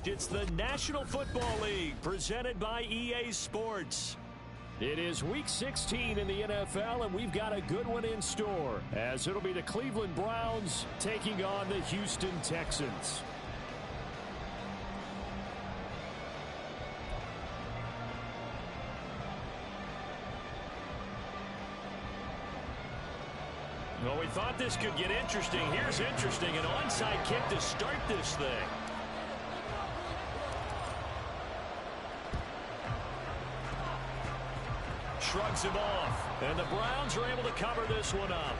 It's the National Football League presented by EA Sports. It is Week 16 in the NFL, and we've got a good one in store, as it'll be the Cleveland Browns taking on the Houston Texans. Well, we thought this could get interesting. Here's interesting. An onside kick to start this thing. Shrugs him off. And the Browns are able to cover this one up.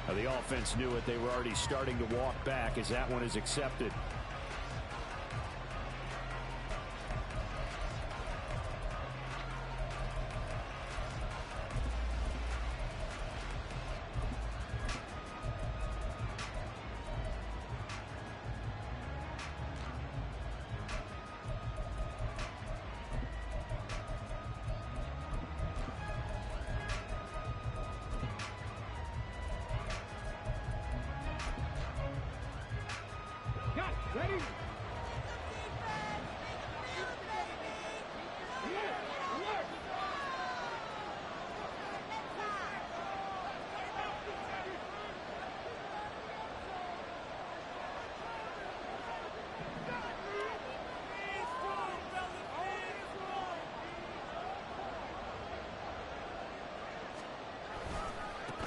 Now, the offense knew it. They were already starting to walk back as that one is accepted. Ready?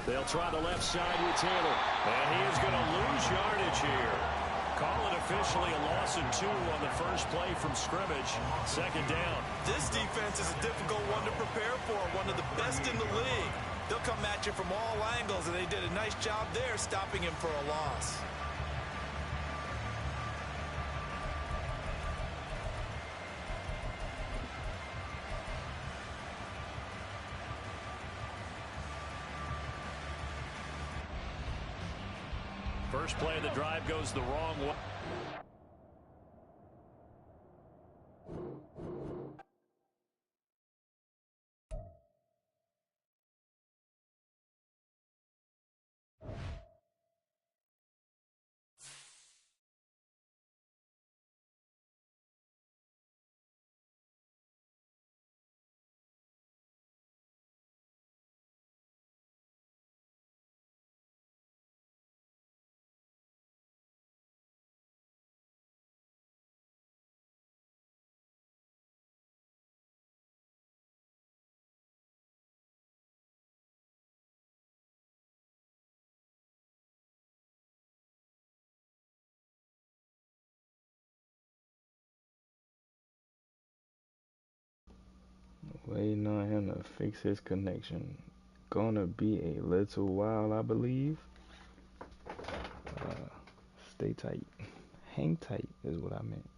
They'll try the left side with Taylor. And he is going to lose yardage here. Call it officially a loss of 2 on the first play from scrimmage. Second down. This defense is a difficult one to prepare for, one of the best in the league. They'll come at you from all angles, and they did a nice job there stopping him for a loss. First play of the drive goes the wrong way. Waiting on him to fix his connection. Gonna be a little while, I believe. Stay tight. Hang tight is what I meant.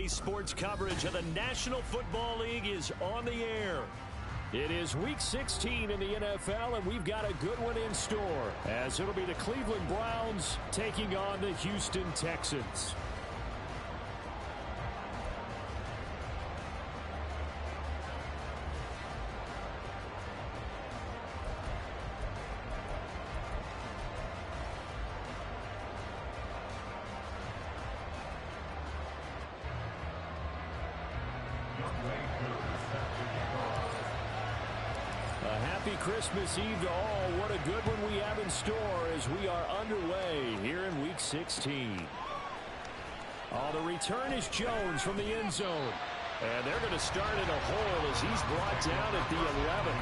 EA Sports coverage of the National Football League is on the air. It is Week 16 in the NFL, and we've got a good one in store, as it'll be the Cleveland Browns taking on the Houston Texans. Christmas Eve to all. What a good one we have in store as we are underway here in Week 16. The return is Jones from the end zone. And they're going to start in a hole as he's brought down at the 11.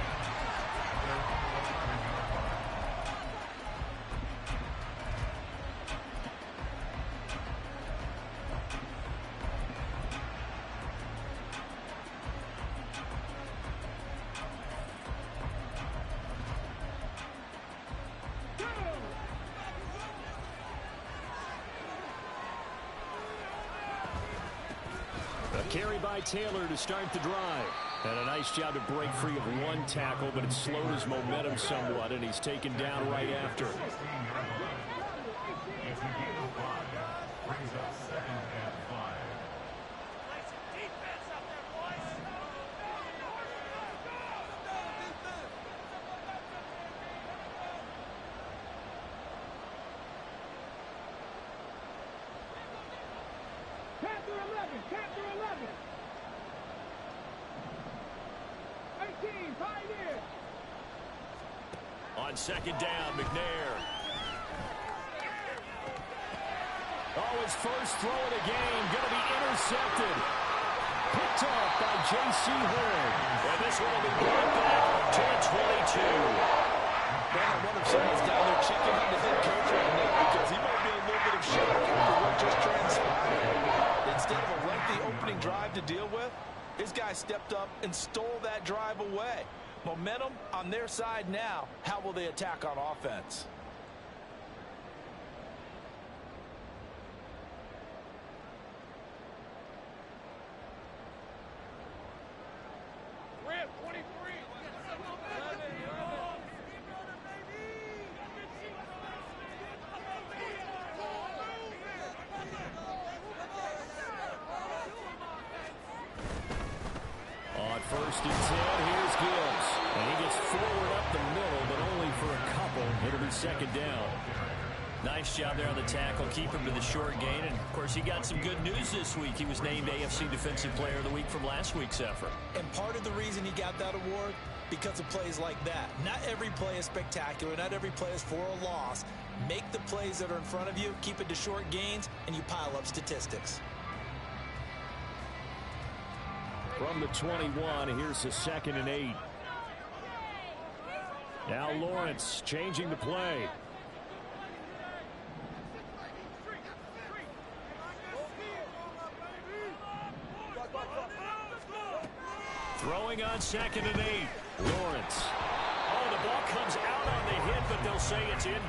Carry by Taylor to start the drive. And a nice job to break free of one tackle, but it slowed his momentum somewhat, and he's taken down right after. On second down, McNair. His first throw of the game going to be intercepted. Picked off by J.C. Horn. And this one will be brought back to the 22. I wonder if someone's down there checking on the head coach right now, because he might be in a little bit of shock after what just transpired. Instead of a lengthy opening drive to deal with, his guy stepped up and stole that drive away. Momentum on their side now. How will they attack on offense? First and 10, here's Gibbs. And he gets forward up the middle, but only for a couple. It'll be second down. Nice job there on the tackle. Keep him to the short gain. And, of course, he got some good news this week. He was named AFC Defensive Player of the Week from last week's effort. And part of the reason he got that award, because of plays like that. Not every play is spectacular. Not every play is for a loss. Make the plays that are in front of you, keep it to short gains, and you pile up statistics. From the 21, here's a 2nd and 8. Now Lawrence changing the play. Throwing on 2nd and 8. Lawrence. Oh, the ball comes out on the hit, but they'll say it's in.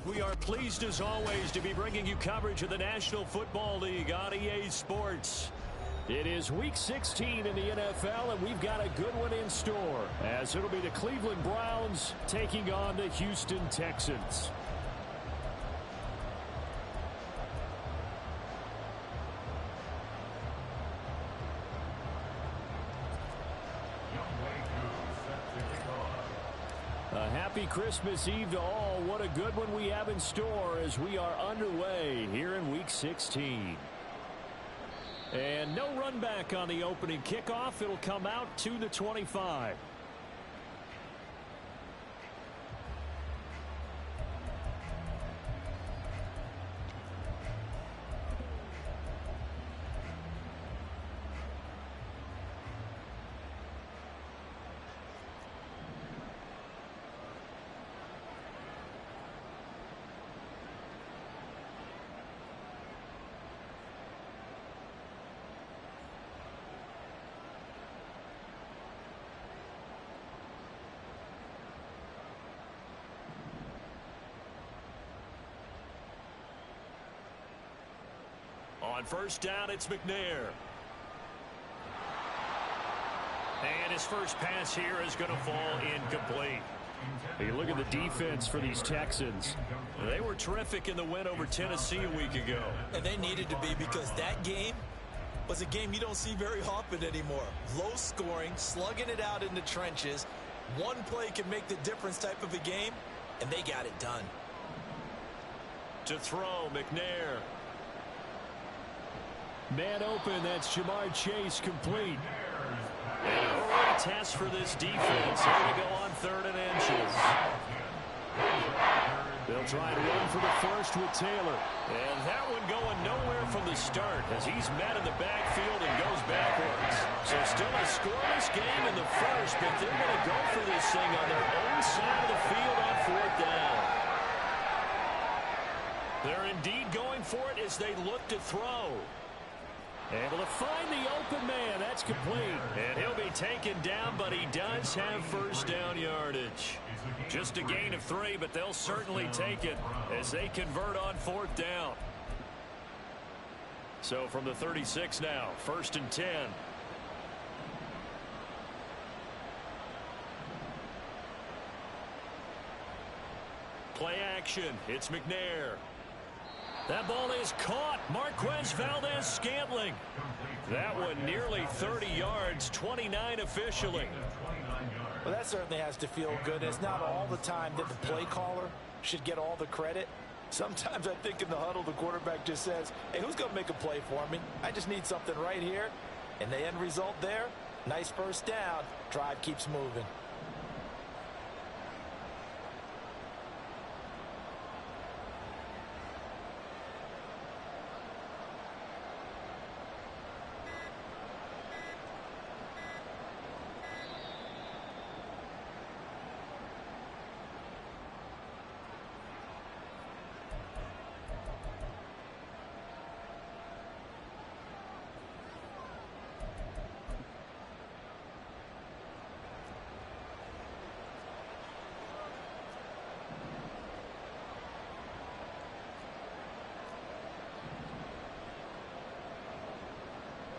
We are pleased as always to be bringing you coverage of the National Football League on EA Sports. It is Week 16 in the NFL, and we've got a good one in store, as it'll be the Cleveland Browns taking on the Houston Texans. A happy Christmas Eve to all. What a good one we have in store as we are underway here in Week 16. And no run back on the opening kickoff. It'll come out to the 25. On first down, it's McNair. And his first pass here is going to fall incomplete. You look at the defense for these Texans. They were terrific in the win over Tennessee a week ago. And they needed to be, because that game was a game you don't see very often anymore. Low scoring, slugging it out in the trenches. One play can make the difference type of a game, and they got it done. To throw, McNair. Man open, that's Jamar Chase, complete. And a great test for this defense. Here we go on 3rd and inches. They'll try to run for the first with Taylor. And that one going nowhere from the start as he's met in the backfield and goes backwards. So still a scoreless game in the first, but they're going to go for this thing on their own side of the field on 4th down. They're indeed going for it as they look to throw. Able to find the open man. That's complete. And he'll be taken down, but he does have first down yardage. Just a gain of 3, but they'll certainly take it as they convert on 4th down. So from the 36 now, 1st and 10. Play action. It's McNair. That ball is caught. Marquez Valdez-Scantling. That one nearly 30 yards, 29 officially. Well, that certainly has to feel good. It's not all the time that the play caller should get all the credit. Sometimes I think in the huddle, the quarterback just says, hey, who's going to make a play for me? I just need something right here. And the end result there, nice first down. Drive keeps moving.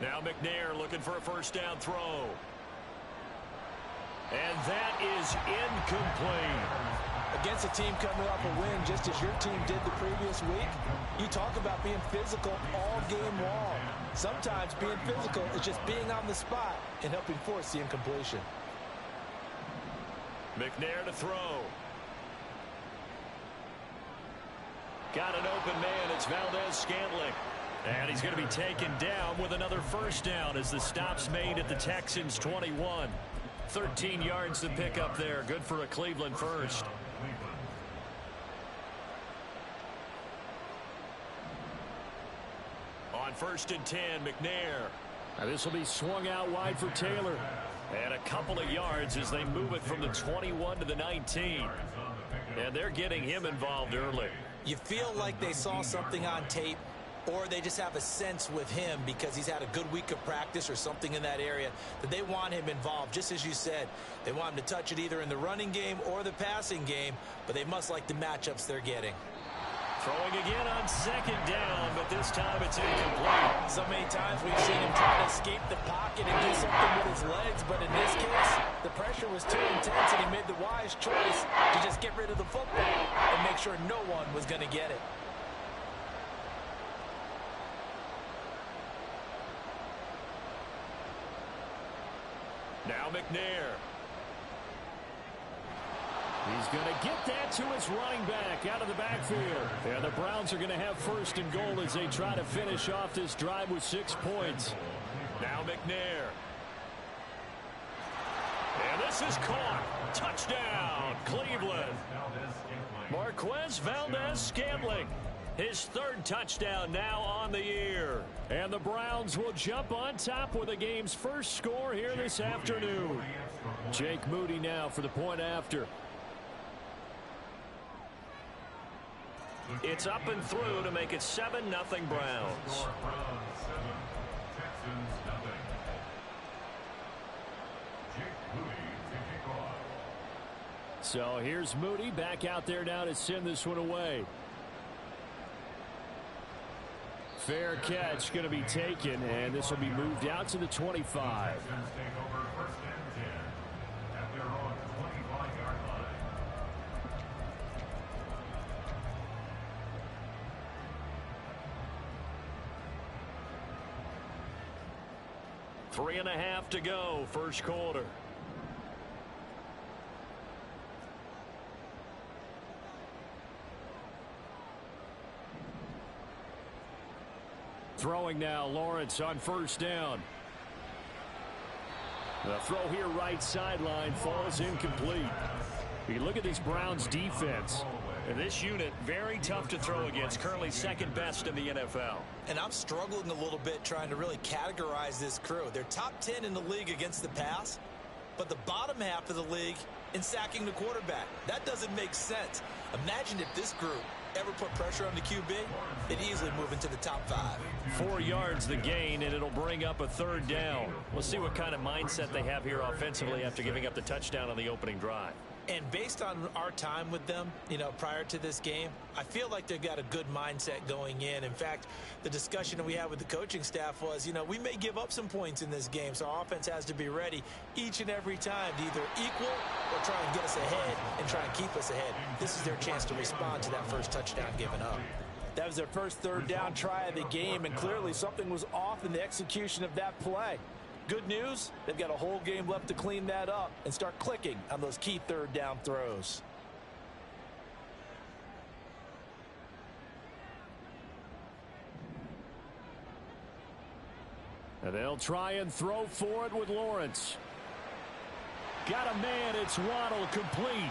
Now McNair looking for a first down throw. And that is incomplete. Against a team coming off a win just as your team did the previous week, you talk about being physical all game long. Sometimes being physical is just being on the spot and helping force the incompletion. McNair to throw. Got an open man. It's Valdez-Scantling. And he's going to be taken down with another first down as the stop's made at the Texans' 21. 13 yards to pick up there. Good for a Cleveland first. On 1st and 10, McNair. Now this will be swung out wide for Taylor. And a couple of yards as they move it from the 21 to the 19. And they're getting him involved early. You feel like they saw something on tape, or they just have a sense with him because he's had a good week of practice or something in that area that they want him involved. Just as you said, they want him to touch it either in the running game or the passing game, but they must like the matchups they're getting. Throwing again on second down, but this time it's incomplete. So many times we've seen him try to escape the pocket and do something with his legs, but in this case, the pressure was too intense and he made the wise choice to just get rid of the football and make sure no one was going to get it. Now McNair. He's going to get that to his running back out of the backfield. And the Browns are going to have first and goal as they try to finish off this drive with 6 points. Now McNair. And this is caught. Touchdown, Cleveland. Marquez Valdez-Scantling. His 3rd touchdown now on the year. And the Browns will jump on top with the game's first score here this afternoon. Jake Moody now for the point after. It's up and through to make it 7-0 Browns. So here's Moody back out there now to send this one away. Fair catch going to be taken, and this will be moved out to the 25. Three and a half to go, first quarter. Throwing now, Lawrence on first down. The throw here right sideline falls incomplete. You look at this Browns defense. And this unit, very tough to throw against, currently 2nd best in the NFL. And I'm struggling a little bit trying to really categorize this crew. They're top 10 in the league against the pass, but the bottom half of the league in sacking the quarterback. That doesn't make sense. Imagine if this group ever put pressure on the QB, it'd easily move into the top 5. 4 yards the gain, and it'll bring up a 3rd down. We'll see what kind of mindset they have here offensively after giving up the touchdown on the opening drive. And based on our time with them, prior to this game, I feel like they've got a good mindset going in. In fact, the discussion that we had with the coaching staff was, we may give up some points in this game, so our offense has to be ready each and every time to either equal or try and get us ahead and try and keep us ahead. This is their chance to respond to that first touchdown given up. That was their first 3rd down try of the game, and clearly something was off in the execution of that play. Good news, they've got a whole game left to clean that up and start clicking on those key 3rd down throws. And they'll try and throw for it with Lawrence. Got a man, it's Waddle, complete.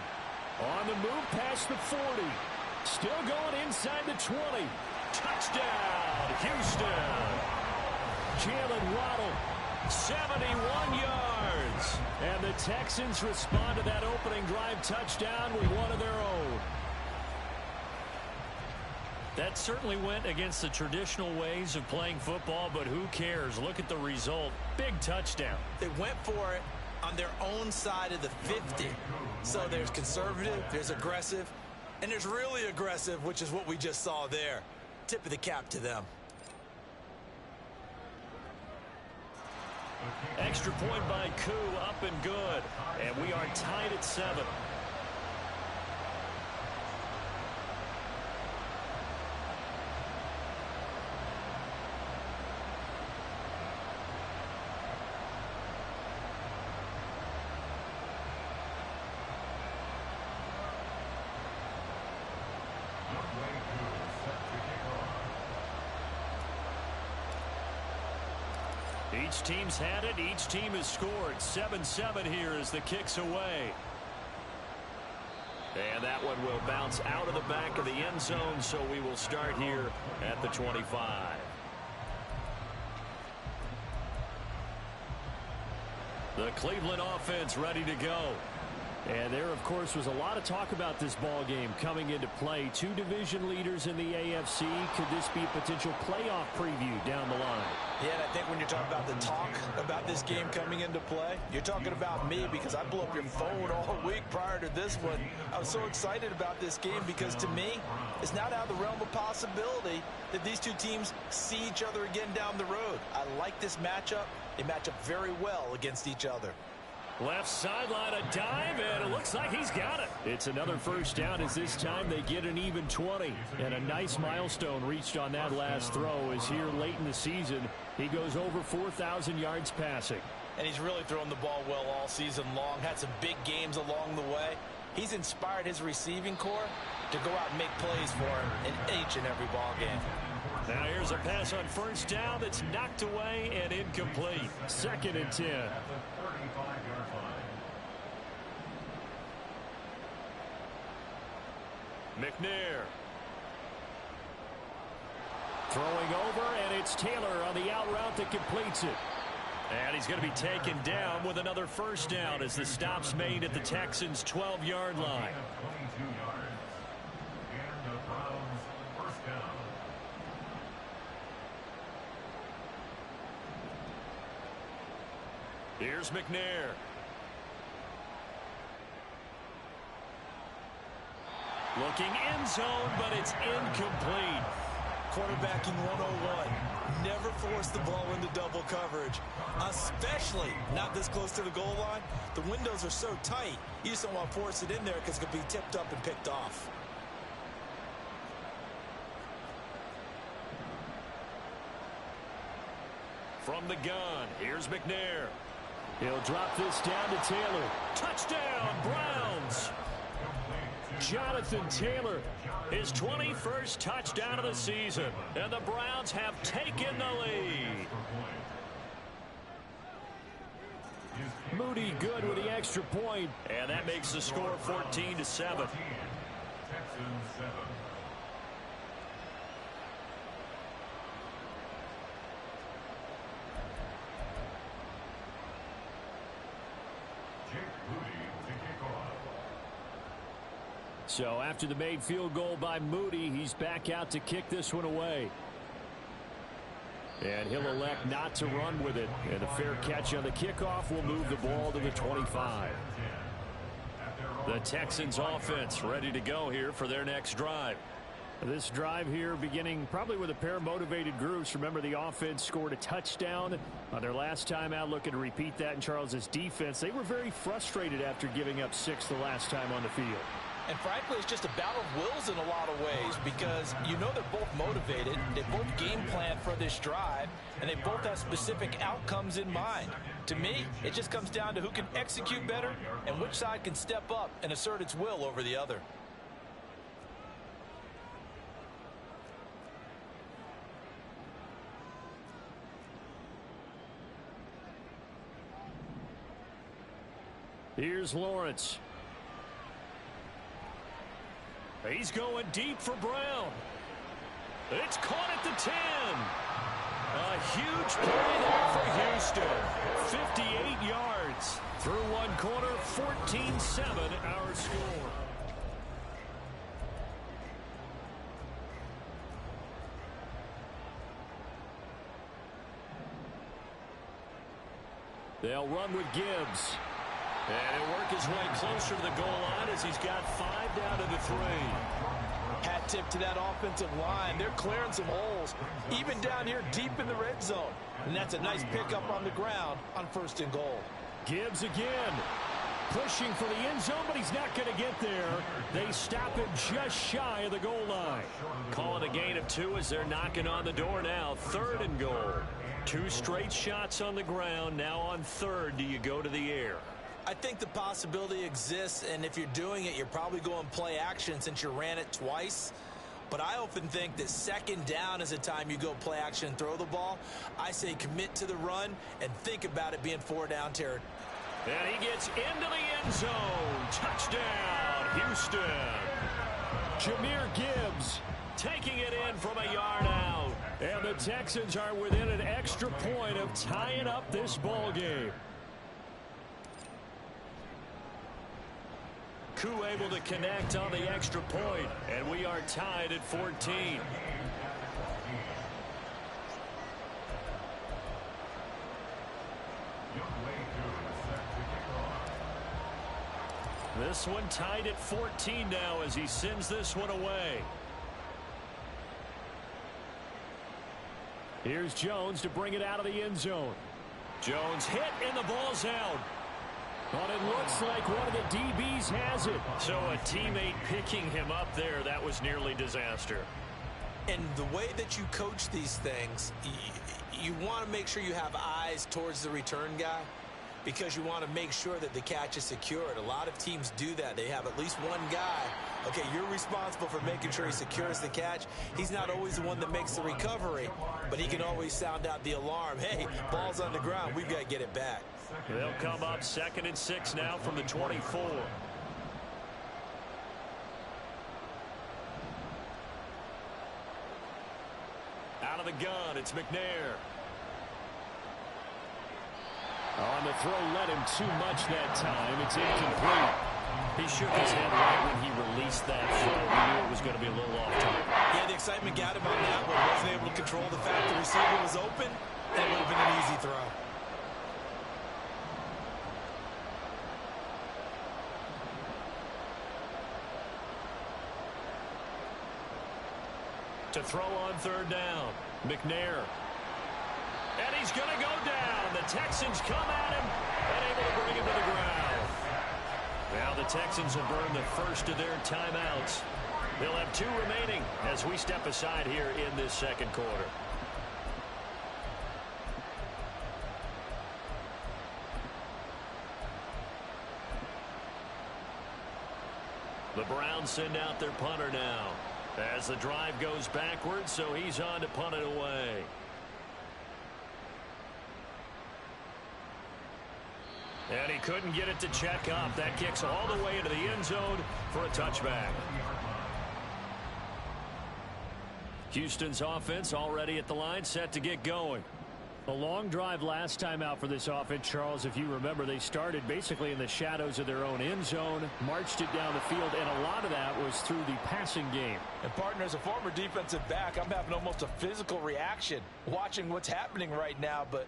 On the move past the 40. Still going inside the 20. Touchdown, Houston. Jalen Waddle. 71 yards. And the Texans respond to that opening drive touchdown with one of their own. That certainly went against the traditional ways of playing football, but who cares? Look at the result. Big touchdown. They went for it on their own side of the 50. So there's conservative, there's aggressive, and there's really aggressive, which is what we just saw there. Tip of the cap to them. Extra point by Koo, up and good. And we are tied at 7. Each team's had it. Each team has scored. 7-7 here as the kick's away. And that one will bounce out of the back of the end zone, so we will start here at the 25. The Cleveland offense ready to go. And there, of course, was a lot of talk about this ball game coming into play. Two division leaders in the AFC. Could this be a potential playoff preview down the line? Yeah, and I think when you're talking about the talk about this game coming into play, you're talking about me because I blew up your phone all week prior to this one. I was so excited about this game because to me, it's not out of the realm of possibility that these two teams see each other again down the road. I like this matchup. They match up very well against each other. Left sideline, a dive, and it looks like he's got it. It's another first down as this time they get an even 20. And a nice milestone reached on that last throw as here late in the season, he goes over 4,000 yards passing. And he's really thrown the ball well all season long, had some big games along the way. He's inspired his receiving corps to go out and make plays for him in each and every ball game. Now here's a pass on first down that's knocked away and incomplete. 2nd and 10. McNair. Throwing over, and it's Taylor on the out route that completes it. And he's going to be taken down with another first down as the stop's made at the Texans' 12-yard line. Here's McNair. Looking end zone, but it's incomplete. Quarterbacking 101. Never force the ball into double coverage, especially not this close to the goal line. The windows are so tight, you just don't want to force it in there because it could be tipped up and picked off. From the gun, here's McNair. He'll drop this down to Taylor. Touchdown, Browns! Jonathan Taylor, his 21st touchdown of the season, and the Browns have taken the lead. Moody good with the extra point, and that makes the score 14-7. So after the made field goal by Moody, he's back out to kick this one away. And he'll elect not to run with it. And a fair catch on the kickoff will move the ball to the 25. The Texans offense ready to go here for their next drive. This drive here beginning probably with a pair of motivated groups. Remember, the offense scored a touchdown on their last time out. Looking to repeat that in Charles's defense. They were very frustrated after giving up 6 the last time on the field. And frankly, it's just a battle of wills in a lot of ways because you know they're both motivated. They both game plan for this drive, and they both have specific outcomes in mind. To me, it just comes down to who can execute better and which side can step up and assert its will over the other. Here's Lawrence. He's going deep for Brown. It's caught at the 10. A huge play there for Houston. 58 yards. Through one quarter, 14-7 our score. They'll run with Gibbs. And he'll work his way closer to the goal line as he's got 5 down to the 3. Hat tip to that offensive line. They're clearing some holes, even down here deep in the red zone. And that's a nice pickup on the ground on 1st and goal. Gibbs again. Pushing for the end zone, but he's not going to get there. They stop him just shy of the goal line. Calling a gain of 2 as they're knocking on the door now. 3rd and goal. 2 straight shots on the ground. Now on 3rd, do you go to the air? I think the possibility exists, and if you're doing it, you're probably going play action since you ran it twice. But I often think that 2nd down is the time you go play action and throw the ball. I say commit to the run and think about it being 4 down territory. And he gets into the end zone. Touchdown, Houston. Jahmyr Gibbs taking it in from a yard out. And the Texans are within an extra point of tying up this ball game. Koo able to connect on the extra point, and we are tied at 14. This one tied at 14 now as he sends this one away. Here's Jones to bring it out of the end zone. Jones hit and the ball's out. But it looks like one of the DBs has it. So a teammate picking him up there, that was nearly disaster. And the way that you coach these things, you want to make sure you have eyes towards the return guy because you want to make sure that the catch is secured. A lot of teams do that. They have at least one guy. Okay, you're responsible for making sure he secures the catch. He's not always the one that makes the recovery, but he can always sound out the alarm. Hey, ball's on the ground. We've got to get it back. They'll come up 2nd and 6 now from the 24. Out of the gun, it's McNair. On the throw, let him too much that time. It's incomplete. He shook his head right when he released that throw. He knew it was going to be a little off target. Yeah, the excitement got him on that one. Wasn't able to control the fact the receiver was open, and it would have been an easy throw. To throw on 3rd down, McNair. And he's going to go down. The Texans come at him and able to bring him to the ground. Now the Texans will burn the first of their timeouts. They'll have 2 remaining as we step aside here in this 2nd quarter. The Browns send out their punter now as the drive goes backwards, so he's on to punt it away. And he couldn't get it to check up. That kicks all the way into the end zone for a touchback. Houston's offense already at the line, set to get going. A long drive last time out for this offense, Charles. If you remember, they started basically in the shadows of their own end zone, marched it down the field, and a lot of that was through the passing game. And partner, as a former defensive back, I'm having almost a physical reaction watching what's happening right now. But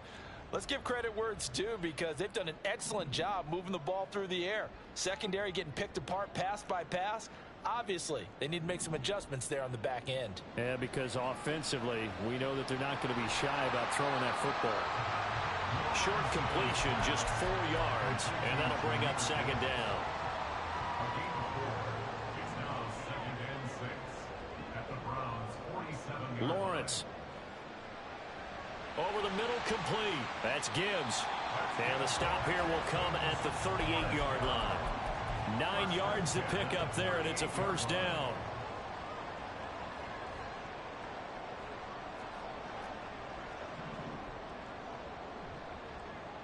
let's give credit where it's due because they've done an excellent job moving the ball through the air. Secondary getting picked apart pass by pass. Obviously, they need to make some adjustments there on the back end. Yeah, because offensively, we know that they're not going to be shy about throwing that football. Short completion, just 4 yards, and that'll bring up 2nd down. Lawrence. Over the middle, complete. That's Gibbs. And the stop here will come at the 38-yard line. 9 yards to pick up there, and it's a 1st down.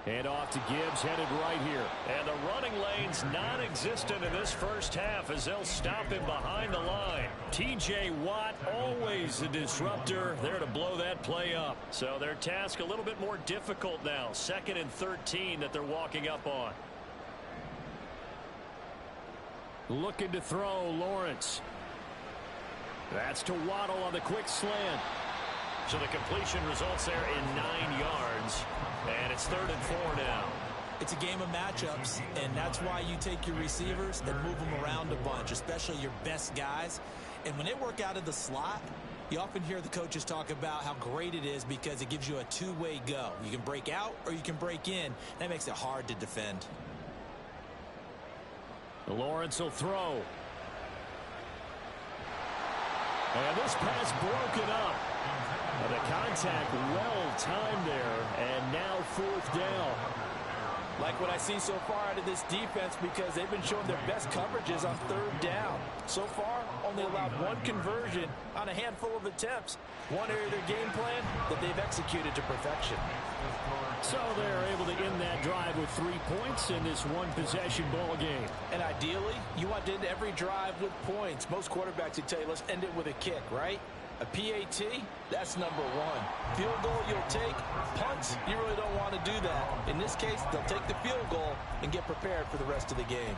And off to Gibbs, headed right here. And the running lane's non-existent in this first half as they'll stop him behind the line. T.J. Watt, always a disruptor, there to blow that play up. So their task a little bit more difficult now. 2nd and 13 that they're walking up on. Looking to throw, Lawrence. That's to Waddle on the quick slant. So the completion results there in 9 yards. And it's 3rd and 4 now. It's a game of matchups, and that's why you take your receivers and move them around a bunch, especially your best guys. And when they work out of the slot, you often hear the coaches talk about how great it is because it gives you a 2-way go. You can break out or you can break in. That makes it hard to defend. Lawrence will throw. And this pass broken up. The contact well timed there, and now 4th down. Like what I see so far out of this defense because they've been showing their best coverages on 3rd down. So far, only allowed 1 conversion on a handful of attempts. One area of their game plan that they've executed to perfection. So they're able to end that drive with 3 points in this one-possession ball game. And ideally, you want to end every drive with points. Most quarterbacks would tell you, let's end it with a kick, right? A PAT, that's number 1. Field goal you'll take. Punts, you really don't want to do that. In this case, they'll take the field goal and get prepared for the rest of the game.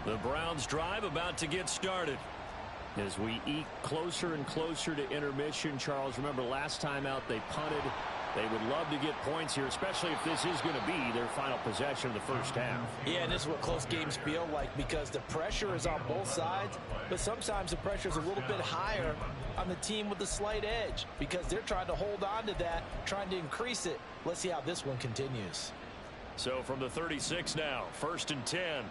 The Browns drive about to get started. As we eke closer and closer to intermission, Charles, remember last time out they punted. They would love to get points here, especially if this is going to be their final possession of the first half. Yeah, and this is what close games feel like because the pressure is on both sides, but sometimes the pressure is a little bit higher on the team with the slight edge because they're trying to hold on to that, trying to increase it. Let's see how this one continues. So from the 36 now, 1st and 10.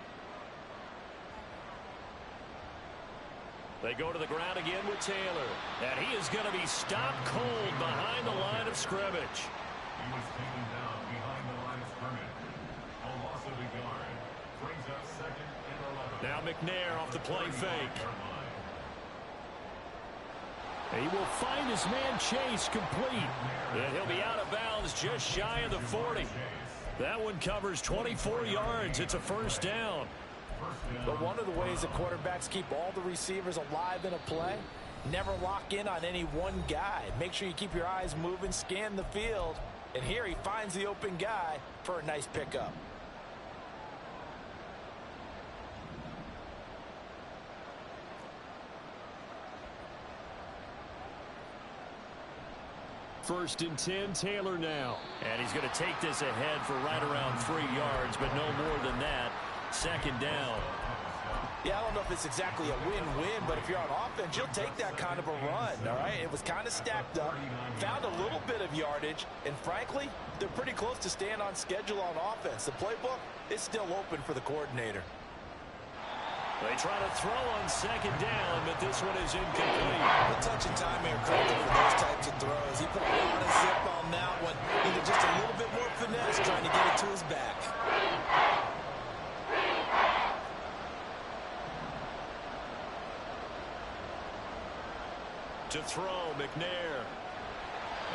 They go to the ground again with Taylor. And he is going to be stopped cold behind the line of scrimmage. He was taken down behind the line of scrimmage. A loss of a yard. Brings up 2nd and 11. Now McNair off the play fake. He will find his man Chase complete. And he'll be out of bounds just shy of the 40. That one covers 24 yards. It's a first down. But one of the ways the quarterbacks keep all the receivers alive in a play, never lock in on any one guy. Make sure you keep your eyes moving, scan the field. And here he finds the open guy for a nice pickup. First and 10, Taylor now. And he's going to take this ahead for right around 3 yards, but no more than that. 2nd down. Yeah, I don't know if it's exactly a win-win, but if you're on offense, you'll take that kind of a run, all right? It was kind of stacked up, found a little bit of yardage, and frankly, they're pretty close to staying on schedule on offense. The playbook is still open for the coordinator. They try to throw on 2nd down, but this one is incomplete. A touch of time here, critical for those types of throws. He put a lot of zip on that one. Needed just a little bit more finesse trying to get it to his back. To throw, McNair.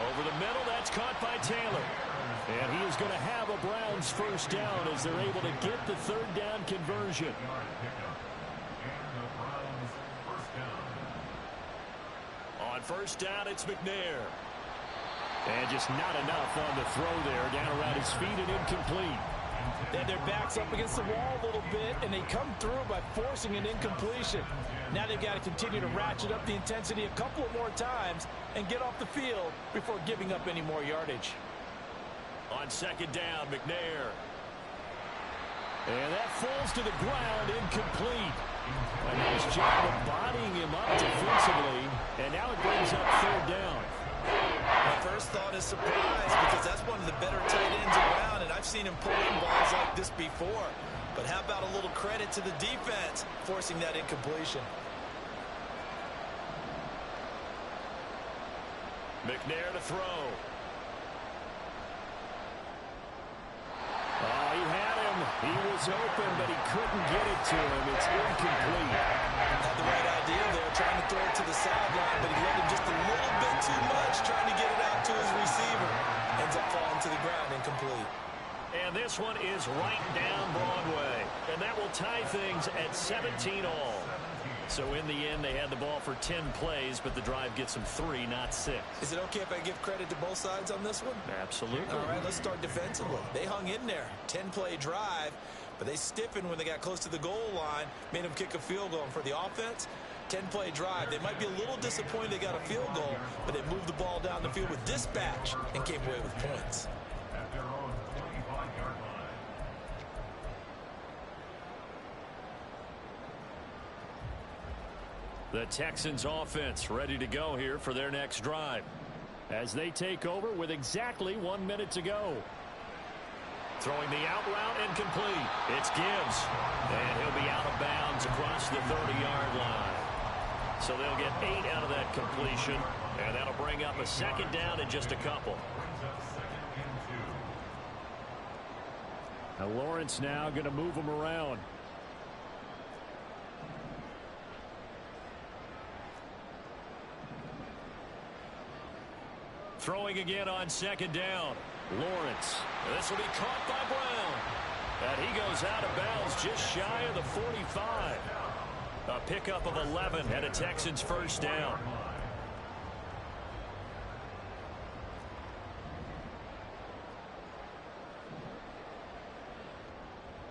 Over the middle, that's caught by Taylor. And he is going to have a Browns first down as they're able to get the 3rd down conversion. On 1st down, it's McNair. And just not enough on the throw there. Down around his feet and incomplete. And their backs up against the wall a little bit, and they come through by forcing an incompletion. Now they've got to continue to ratchet up the intensity a couple more times and get off the field before giving up any more yardage. On 2nd down, McNair. And that falls to the ground, incomplete. A nice job of bodying him up defensively, and now it brings up 3rd down. My first thought is surprise because that's one of the better tight ends around, and I've seen him pull in balls like this before. But how about a little credit to the defense forcing that incompletion? McNair to throw. Oh, he had him. He was open, but he couldn't get it to him. It's incomplete. Had the right idea there, trying to throw it to the sideline, but he let him just a little bit too much, trying to get it out to his receiver. Ends up falling to the ground, incomplete. And this one is right down Broadway. And that will tie things at 17 all. So in the end, they had the ball for 10 plays, but the drive gets them 3, not 6. Is it okay if I give credit to both sides on this one? Absolutely. All right, let's start defensively. They hung in there. 10-play drive, but they stiffened when they got close to the goal line, made them kick a field goal. And for the offense, 10-play drive. They might be a little disappointed they got a field goal, but they moved the ball down the field with dispatch and came away with points. At their own 25-yard line. The Texans offense ready to go here for their next drive. As they take over with exactly 1 minute to go. Throwing the out route incomplete. It's Gibbs. And he'll be out of bounds across the 30-yard line. So they'll get 8 out of that completion. And that'll bring up a 2nd down in just a couple. Now Lawrence now going to move him around. Throwing again on 2nd down. Lawrence. This will be caught by Brown. And he goes out of bounds just shy of the 45. A pickup of 11 and a Texans first down.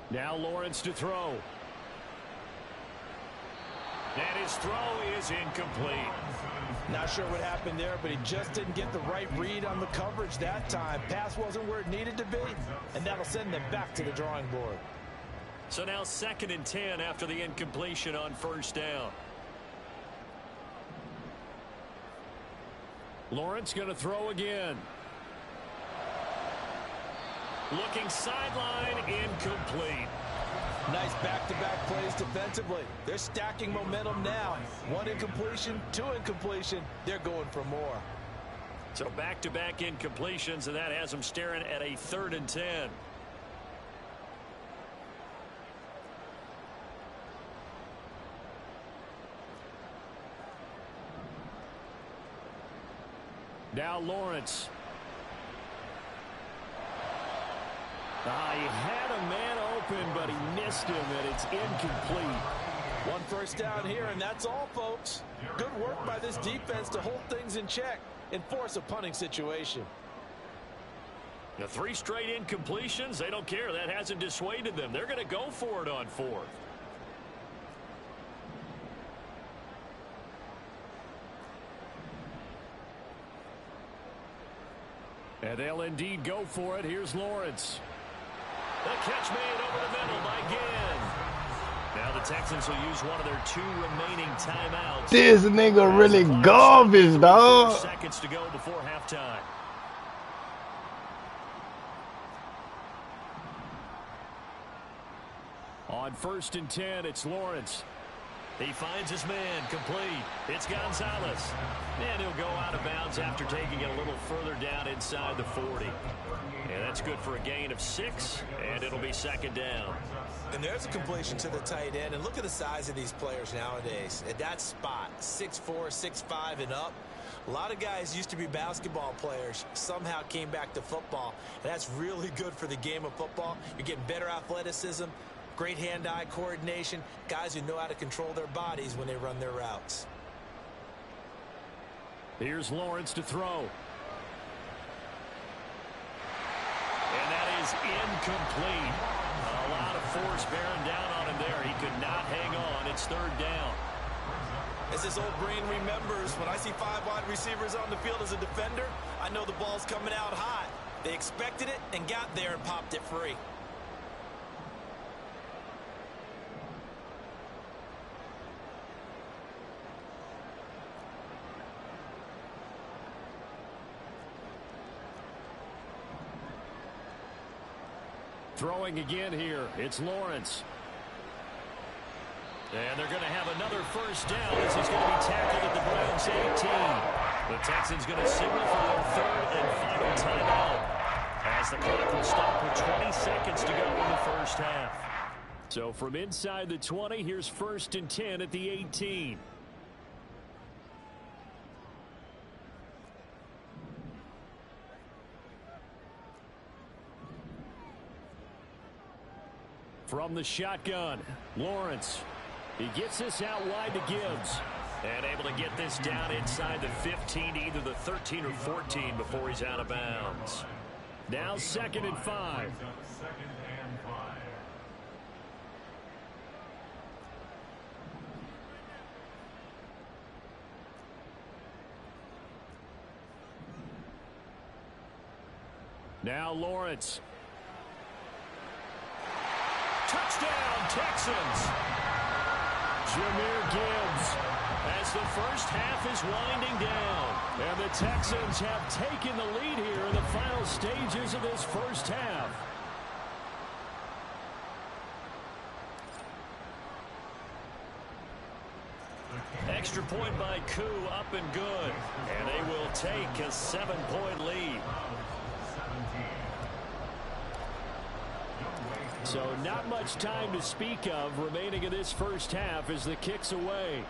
Now Lawrence to throw. And his throw is incomplete. Not sure what happened there, but he just didn't get the right read on the coverage that time. Pass wasn't where it needed to be, and that'll send them back to the drawing board. So now 2nd and 10 after the incompletion on 1st down. Lawrence going to throw again. Looking sideline, incomplete. Nice back-to-back plays defensively. They're stacking momentum now. 1 incompletion, 2 incompletion. They're going for more. So back-to-back incompletions, and that has them staring at a 3rd and 10. Now Lawrence. He had a man open, but he missed him, and it's incomplete. 1 first down here, and that's all, folks. Good work by this defense to hold things in check and force a punting situation. The 3 straight incompletions, they don't care. That hasn't dissuaded them. They're going to go for it on 4th. And they'll indeed go for it. Here's Lawrence. The catch made over the middle by Ginn. Now the Texans will use one of their 2 remaining timeouts. This nigga really garbage, dog. Seconds to go before halftime. On 1st and 10, it's Lawrence. He finds his man, complete. It's Gonzalez. And he'll go out of bounds after taking it a little further down inside the 40. And that's good for a gain of 6, and it'll be 2nd down. And there's a completion to the tight end. And look at the size of these players nowadays. At that spot, 6'4", 6'5", and up. A lot of guys used to be basketball players, somehow came back to football. And that's really good for the game of football. You're getting better athleticism, great hand-eye coordination, guys who know how to control their bodies when they run their routes. Here's Lawrence to throw. And that is incomplete. A lot of force bearing down on him there. He could not hang on. It's 3rd down. As his old brain remembers, when I see 5 wide receivers on the field as a defender, I know the ball's coming out hot. They expected it and got there and popped it free. Throwing again here. It's Lawrence. And they're going to have another 1st down as he's going to be tackled at the Browns 18. The Texans going to signal for their 3rd and final timeout as the clock will stop with 20 seconds to go in the 1st half. So from inside the 20, here's 1st and 10 at the 18. From the shotgun, Lawrence. He gets this out wide to Gibbs. And able to get this down inside the 15 to either the 13 or 14 before he's out of bounds. Now 2nd and 5. Now Lawrence. Touchdown, Texans. Jahmyr Gibbs as the 1st half is winding down. And the Texans have taken the lead here in the final stages of this 1st half. Extra point by Koo, up and good. And they will take a 7-point lead. So not much time to speak of remaining in this 1st half as the kick's away.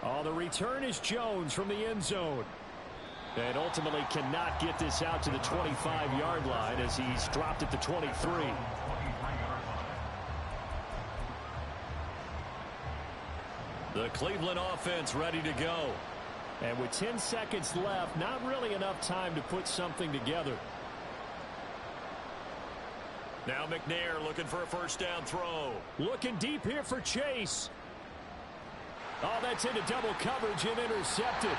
Oh, the return is Jones from the end zone. And ultimately cannot get this out to the 25-yard line as he's dropped at the 23. The Cleveland offense ready to go. And with 10 seconds left, not really enough time to put something together. Now McNair looking for a first down throw. Looking deep here for Chase. Oh, that's into double coverage and intercepted.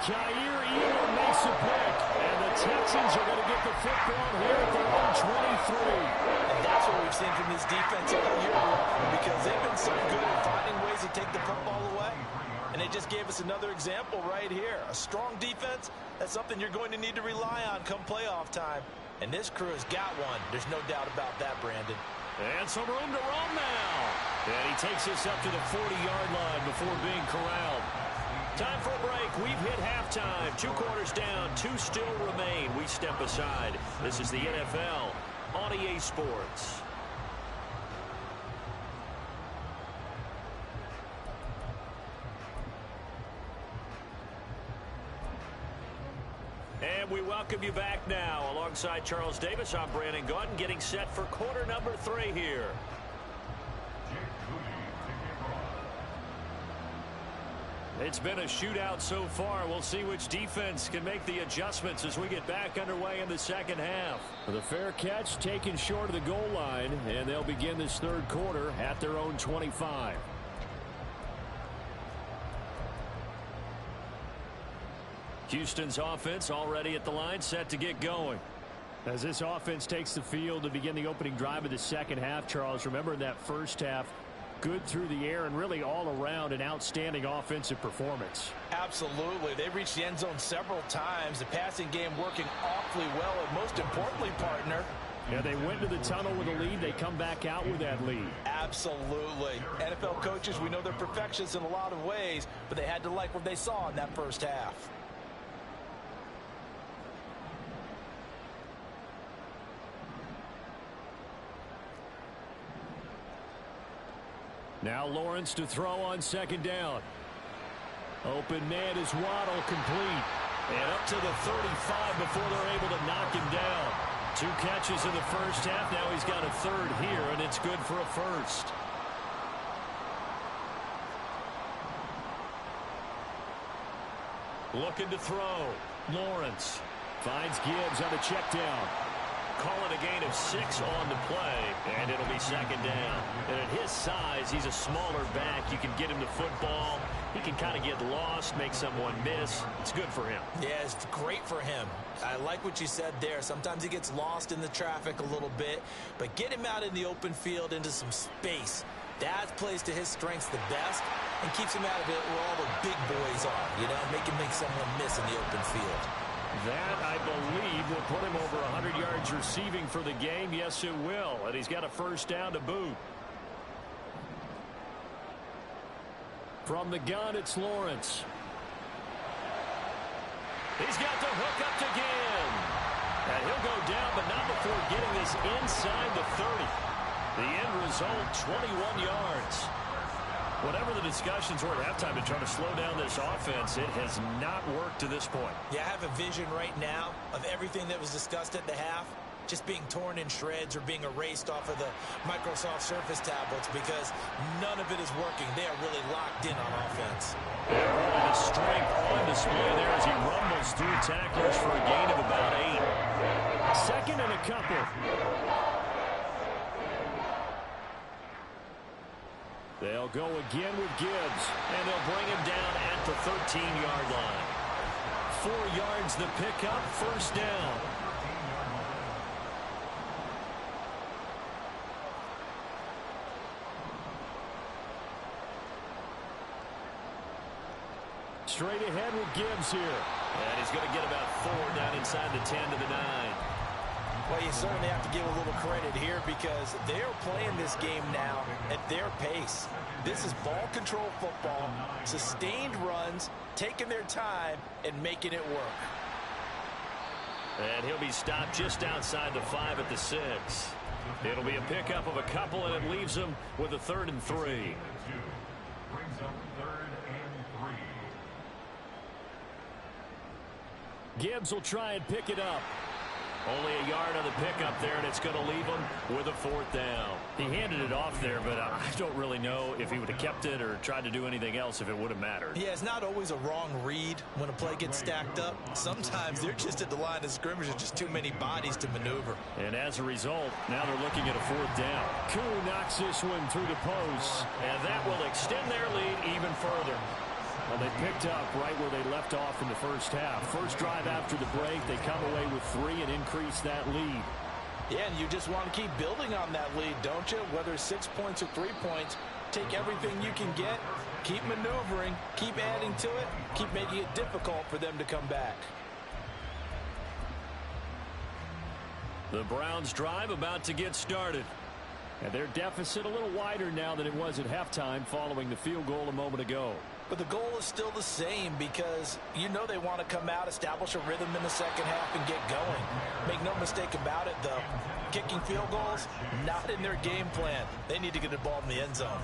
Kyer Elam makes a pick, and the Texans are going to get the football here at their own 23. And that's what we've seen from this defense all year long, because they've been so good at finding ways to take the football away. And they just gave us another example right here. A strong defense, that's something you're going to need to rely on come playoff time. And this crew has got one. There's no doubt about that, Brandon. And some room to run now. And he takes us up to the 40-yard line before being corralled. Time for a break. We've hit halftime. 2 quarters down. 2 still remain. We step aside. This is the NFL on EA Sports. And we welcome you back now. Alongside Charles Davis, I'm Brandon Gaudin, getting set for quarter number 3 here. It's been a shootout so far. We'll see which defense can make the adjustments as we get back underway in the second half. The fair catch taken short of the goal line, and they'll begin this third quarter at their own 25. Houston's offense already at the line, set to get going. As this offense takes the field to begin the opening drive of the second half, Charles, remember in that first half, good through the air and really all around an outstanding offensive performance. Absolutely. They reached the end zone several times. The passing game working awfully well, and most importantly, partner, yeah, they went to the tunnel with a lead. They come back out with that lead. Absolutely. NFL coaches, we know they're perfectionists in a lot of ways, but they had to like what they saw in that first half. Now Lawrence to throw on second down. Open man is Waddle, complete. And up to the 35 before they're able to knock him down. 2 catches in the first half. Now he's got a third here, and it's good for a first. Looking to throw. Lawrence finds Gibbs on a check down. Calling a gain of 6 on the play, and it'll be second down. And at his size, he's a smaller back. You can get him the football. He can kind of get lost, make someone miss. It's good for him. Yeah, it's great for him. I like what you said there. Sometimes he gets lost in the traffic a little bit, but get him out in the open field into some space. That plays to his strengths the best and keeps him out of it where all the big boys are, you know, make someone miss in the open field. That, I believe, will put him over 100 yards receiving for the game. Yes, it will. And he's got a first down to boot. From the gun, it's Lawrence. He's got the hook up to Ginn. And he'll go down, but not before getting this inside the 30. The end result, 21 yards. Whatever the discussions were at halftime to try to slow down this offense, it has not worked to this point. Yeah, I have a vision right now of everything that was discussed at the half just being torn in shreds or being erased off of the Microsoft Surface tablets because none of it is working. They are really locked in on offense. And really the strength on display there as he rumbles through tacklers for a gain of about 8. Second and a couple. They'll go again with Gibbs, and they'll bring him down at the 13-yard line. 4 yards the pickup, first down. Straight ahead with Gibbs here. And he's going to get about 4 down inside the 10 to the 9. Well, you certainly have to give a little credit here because they're playing this game now at their pace. This is ball control football, sustained runs, taking their time, and making it work. And he'll be stopped just outside the 5 at the 6. It'll be a pickup of a couple, and it leaves him with a 3rd and 3. Brings up 3rd and 3. Gibbs will try and pick it up. Only a yard on the pickup there, and it's going to leave him with a 4th down. He handed it off there, but I don't really know if he would have kept it or tried to do anything else if it would have mattered. Yeah, it's not always a wrong read when a play gets stacked up. Sometimes they're just at the line of scrimmage. There's just too many bodies to maneuver. And as a result, now they're looking at a 4th down. Koo knocks this one through the post. And that will extend their lead even further. Well, they picked up right where they left off in the first half. First drive after the break, they come away with 3 and increase that lead. Yeah, and you just want to keep building on that lead, don't you? Whether it's 6 points or 3 points, take everything you can get, keep maneuvering, keep adding to it, keep making it difficult for them to come back. The Browns drive about to get started. And their deficit a little wider now than it was at halftime following the field goal a moment ago. But the goal is still the same because you know they want to come out, establish a rhythm in the second half, and get going. Make no mistake about it, though. Kicking field goals, not in their game plan. They need to get the ball in the end zone.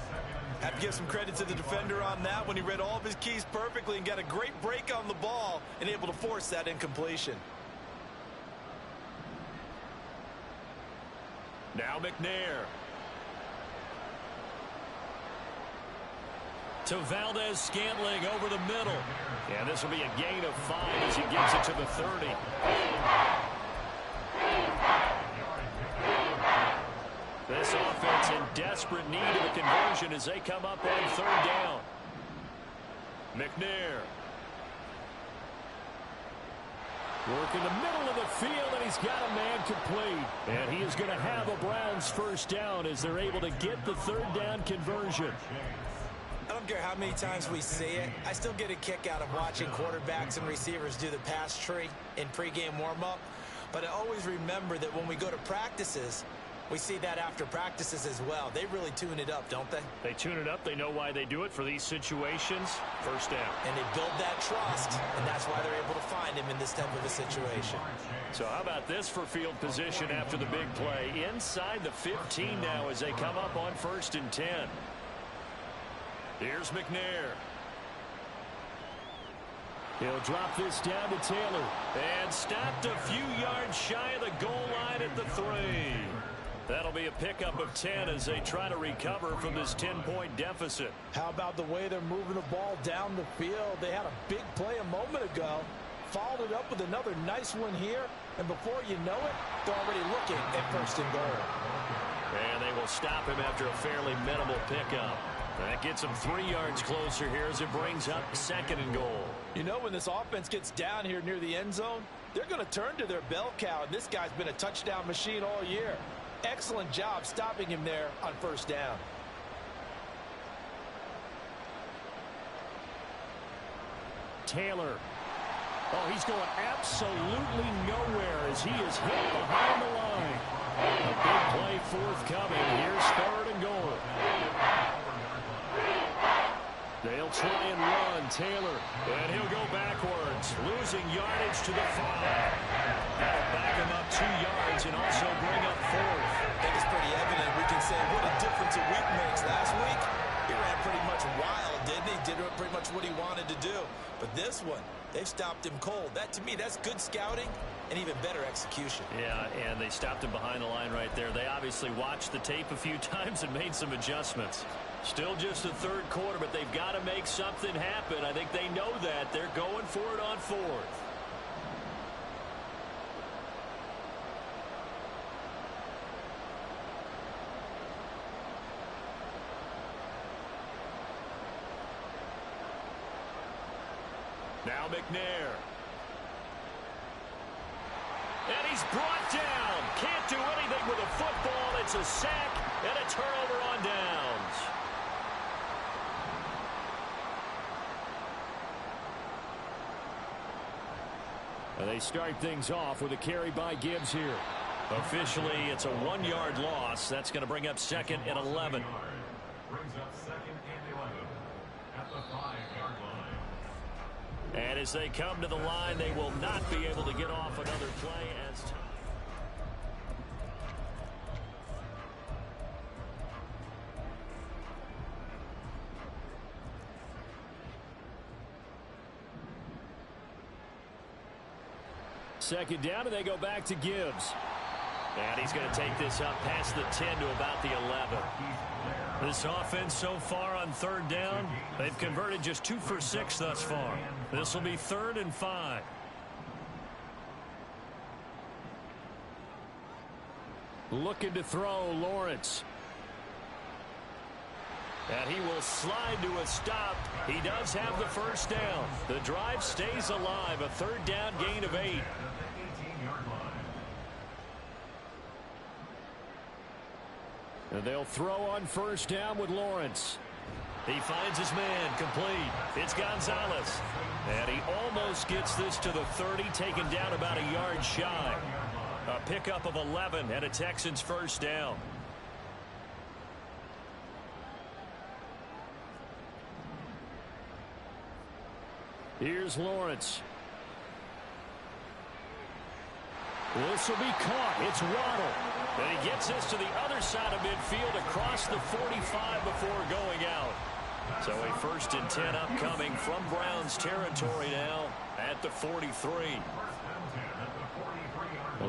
I have to give some credit to the defender on that when he read all of his keys perfectly and got a great break on the ball and able to force that incompletion. Now McNair. To Valdez-Scantling over the middle. And this will be a gain of 5 as he gets it to the 30. This offense in desperate need of a conversion as they come up on 3rd down. McNair. Work in the middle of the field, and he's got a man complete. And he is going to have a Browns first down as they're able to get the 3rd down conversion. I don't care how many times we see it. I still get a kick out of watching quarterbacks and receivers do the pass tree in pregame warm-up. But I always remember that when we go to practices, we see that after practices as well. They really tune it up, don't they? They tune it up. They know why they do it for these situations. First down. And they build that trust, and that's why they're able to find him in this type of a situation. So how about this for field position after the big play? Inside the 15 now as they come up on 1st and 10. Here's McNair. He'll drop this down to Taylor. And stopped a few yards shy of the goal line at the 3. That'll be a pickup of 10 as they try to recover from this 10-point deficit. How about the way they're moving the ball down the field? They had a big play a moment ago. Followed it up with another nice one here. And before you know it, they're already looking at 1st and goal. And they will stop him after a fairly minimal pickup. That gets them 3 yards closer here as it brings up 2nd and goal. You know, when this offense gets down here near the end zone, they're going to turn to their bell cow, and this guy's been a touchdown machine all year. Excellent job stopping him there on 1st down. Taylor. Oh, he's going absolutely nowhere as he is hit behind the line. A big play forthcoming. Here's 3rd and goal. They'll try and run. Taylor. And he'll go backwards, losing yardage to the 5. That'll back him up 2 yards and also bring up 4th. I think it's pretty evident. We can say what a difference a week makes. Last week, he ran pretty much wild, didn't he? Did pretty much what he wanted to do. But this one, they've stopped him cold. That, to me, that's good scouting and even better execution. Yeah, and they stopped him behind the line right there. They obviously watched the tape a few times and made some adjustments. Still just the 3rd quarter, but they've got to make something happen. I think they know that. They're going for it on 4th. Now McNair. And he's brought down. Can't do anything with a football. It's a sack and a turnover on downs. And they start things off with a carry by Gibbs here. Officially, it's a 1-yard loss. That's going to bring up 2nd and 11. Brings up 2nd and 11 at the 5-yard line. And as they come to the line, they will not be able to get off another play as time. Second down, and they go back to Gibbs. And he's going to take this up past the 10 to about the 11. This offense so far on third down, they've converted just 2 for 6 thus far. This will be 3rd and 5. Looking to throw, Lawrence. And he will slide to a stop. He does have the first down. The drive stays alive. A 3rd down gain of 8. And they'll throw on first down with Lawrence. He finds his man, complete. It's Gonzalez. And he almost gets this to the 30, taken down about a yard shy. A pickup of 11 and a Texans first down. Here's Lawrence. This will be caught. It's Waddle. And he gets this to the other side of midfield across the 45 before going out. So a 1st and 10 upcoming from Browns territory now at the 43.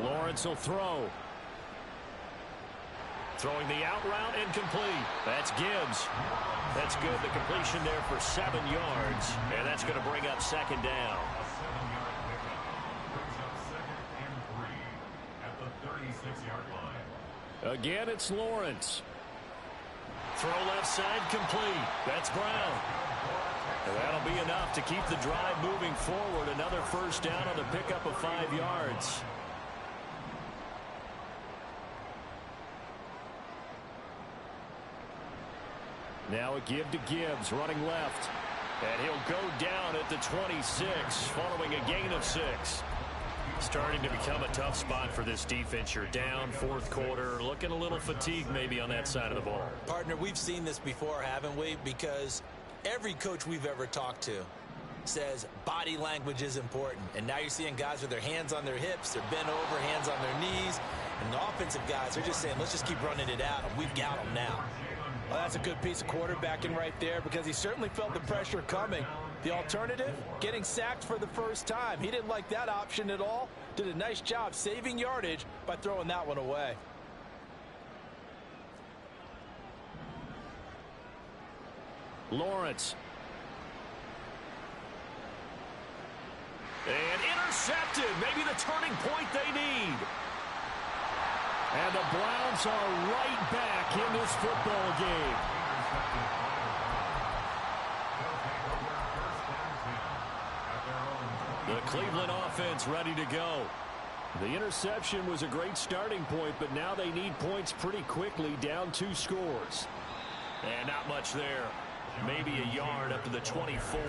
Lawrence will throw. Throwing the out route incomplete. That's Gibbs. That's good. The completion there for 7 yards. And that's going to bring up 2nd down. Again, it's Lawrence. Throw left side complete. That's Brown. And that'll be enough to keep the drive moving forward. Another first down on the pickup of 5 yards. Now a give to Gibbs, running left. And he'll go down at the 26, following a gain of 6. Starting to become a tough spot for this defense. You're down 4th quarter, looking a little fatigued maybe on that side of the ball. Partner, we've seen this before, haven't we? Because every coach we've ever talked to says body language is important. And now you're seeing guys with their hands on their hips, they're bent over, hands on their knees. And the offensive guys are just saying, let's just keep running it out, and we've got them now. Well, that's a good piece of quarterbacking right there, because he certainly felt the pressure coming. The alternative, getting sacked for the first time. He didn't like that option at all. Did a nice job saving yardage by throwing that one away. Lawrence. And intercepted. Maybe the turning point they need. And the Browns are right back in this football game. The Cleveland offense ready to go. The interception was a great starting point, but now they need points pretty quickly, down 2 scores. And not much there. Maybe a yard up to the 24.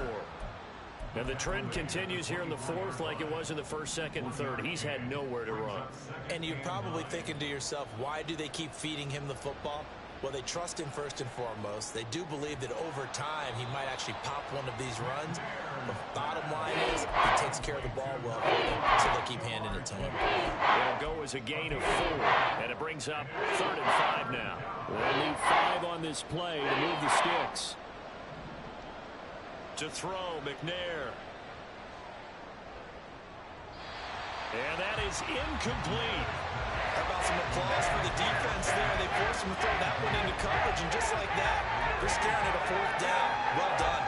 And the trend continues here in the 4th like it was in the 1st, 2nd, and 3rd. He's had nowhere to run. And you're probably thinking to yourself, why do they keep feeding him the football? Well, they trust him first and foremost. They do believe that over time he might actually pop one of these runs. But the bottom line is he takes care of the ball well for them, so they keep handing it to him. It'll go as a gain of 4, and it brings up 3rd and 5 now. They'll need 5 on this play to move the sticks. To throw, McNair. And that is incomplete. How about some applause for the defense there? They forced him to throw that one into coverage, and just like that, they're staring at a 4th down. Well done.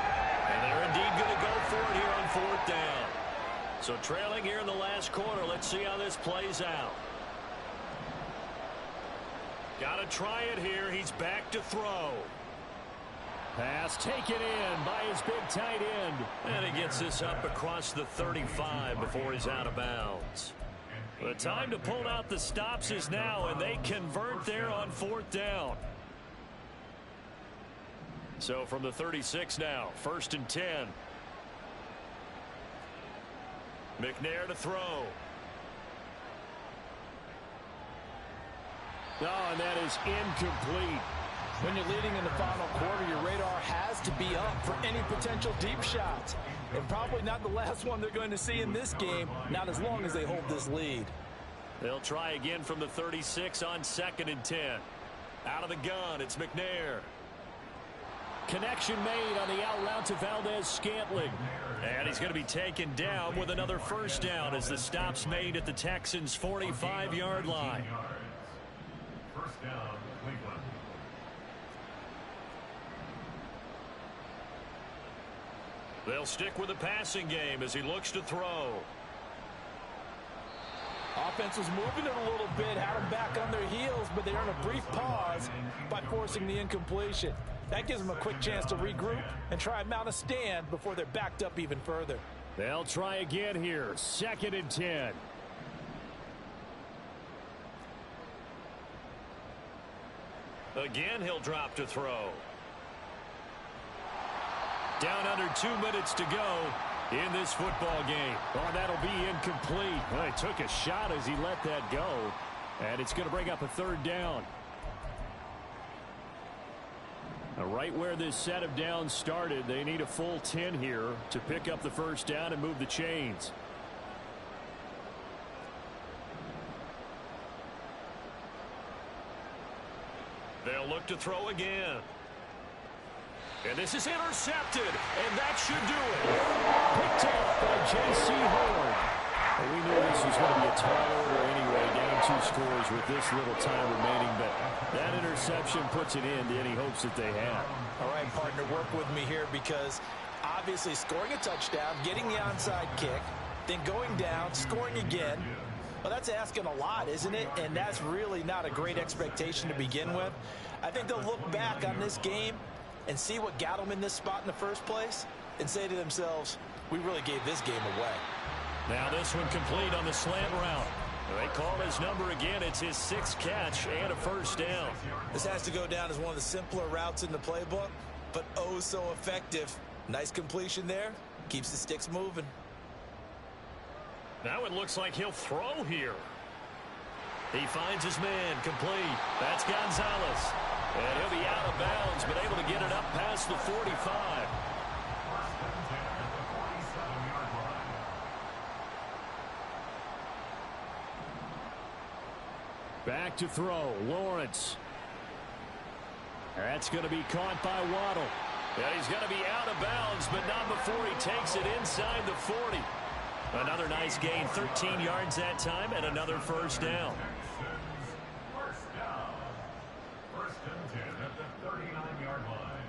And they're indeed going to go for it here on 4th down. So trailing here in the last quarter. Let's see how this plays out. Got to try it here. He's back to throw. Pass taken in by his big tight end. And he gets this up across the 35 before he's out of bounds. The time to pull out the stops is now, and they convert there on 4th down. So from the 36 now, 1st and 10. McNair to throw. Oh, and that is incomplete. When you're leading in the final quarter, your radar has to be up for any potential deep shots. And probably not the last one they're going to see in this game, not as long as they hold this lead. They'll try again from the 36 on 2nd and 10. Out of the gun, it's McNair. Connection made on the out route to Valdez-Scantling. And he's going to be taken down with another first down as the stop's made at the Texans' 45-yard line. First down, Cleveland. They'll stick with the passing game as he looks to throw. Offense was moving it a little bit, had them back on their heels, but they earned a brief pause by forcing the incompletion. That gives them a quick chance to regroup and try and mount a stand before they're backed up even further. They'll try again here. 2nd and 10. Again, he'll drop to throw. Down under 2 minutes to go in this football game. Oh, that'll be incomplete. Well, he took a shot as he let that go, and it's going to bring up a 3rd down. Right where this set of downs started, they need a full 10 here to pick up the first down and move the chains. They'll look to throw again. And this is intercepted, and that should do it. Picked up by J.C. Horn. We knew this was going to be a tall order anyway, down 2 scores with this little time remaining, but that interception puts it in to any hopes that they have. All right, partner, work with me here because obviously scoring a touchdown, getting the onside kick, then going down, scoring again, well, that's asking a lot, isn't it? And that's really not a great expectation to begin with. I think they'll look back on this game and see what got them in this spot in the first place and say to themselves, we really gave this game away. Now this one complete on the slant route. They call his number again. It's his 6th catch and a first down. This has to go down as one of the simpler routes in the playbook, but oh so effective. Nice completion there. Keeps the sticks moving. Now it looks like he'll throw here. He finds his man complete. That's Gonzalez. And he'll be out of bounds, but able to get it up past the 45. Back to throw, Lawrence. That's going to be caught by Waddle. Yeah, he's going to be out of bounds, but not before he takes it inside the 40. Another nice gain, 13 yards that time, and another first down. First down. 1st and 10 at the 39-yard line.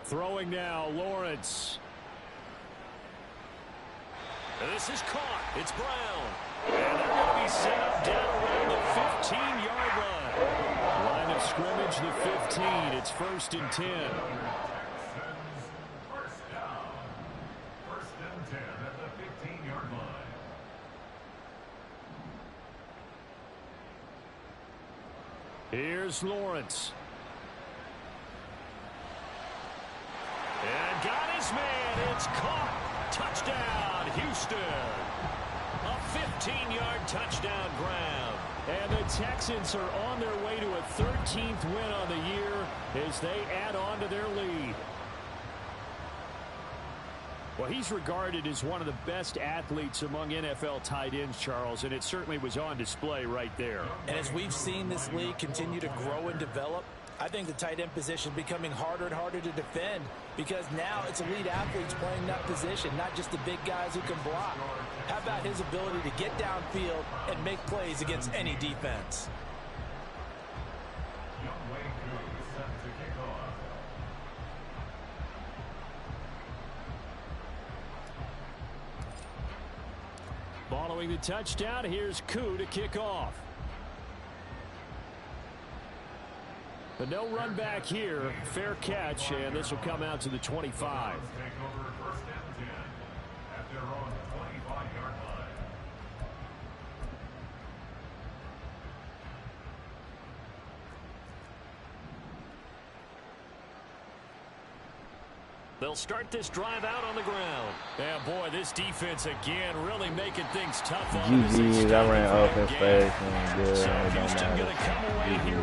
Throwing now, Lawrence. This is caught. It's Brown. And they're going to be set up down around the 15-yard line. Line of scrimmage, the 15. It's 1st and 10. First down. 1st and 10 at the 15-yard line. Here's Lawrence. And got his man. It's caught. Touchdown, Houston. A 15-yard touchdown grab. And the Texans are on their way to a 13th win on the year as they add on to their lead. Well, he's regarded as one of the best athletes among NFL tight ends, Charles, and it certainly was on display right there. And as we've seen this league continue to grow and develop, I think the tight end position is becoming harder and harder to defend because now it's elite athletes playing that position, not just the big guys who can block. How about his ability to get downfield and make plays against any defense? Set to kick off. Following the touchdown, here's Koo to kick off. But no run back here. Fair catch, and this will come out to the 25. Take over 1st and 10 at their own 25-yard line. They'll start this drive out on the ground. Yeah, boy, this defense again really making things tough on them. GG's, I ran offense fast and good. So It don't Houston matter. going to come away here.